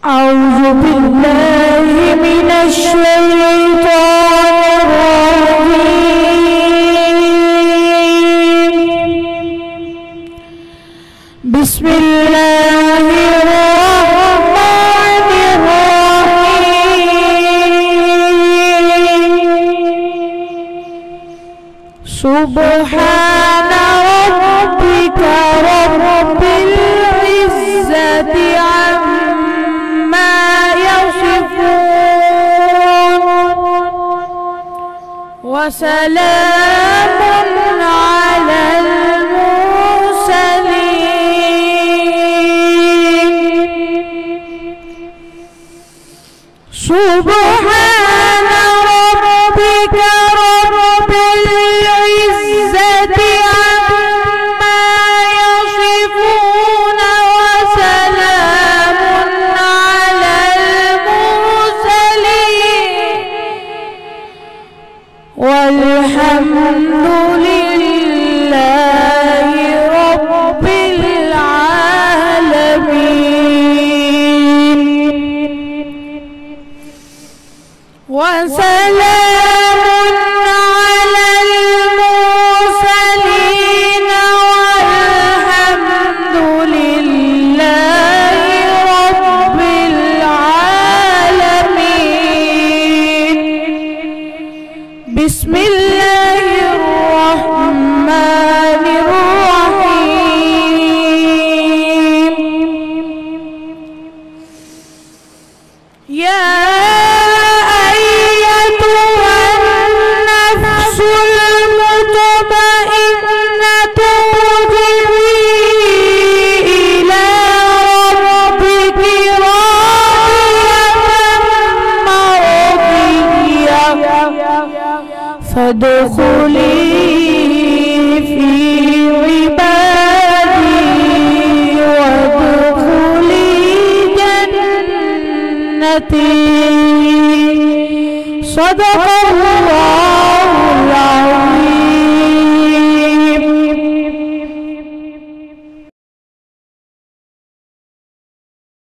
أعوذ بالله من الشيطان الرجيم. بسم الله الرحمن الرحيم. سبحان ربك رب العزة عما يصفون وسلام على المرسلين. سبحان ربك رب العزة عما يصفون وسلام على المرسلين والحمد لله رب العالمين. وسلام على المرسلين والحمد لله رب العالمين. بسم الله الرحمن الرحيم. يا فادخلي في عبادي وادخلي جنتي. صدق الله العظيم.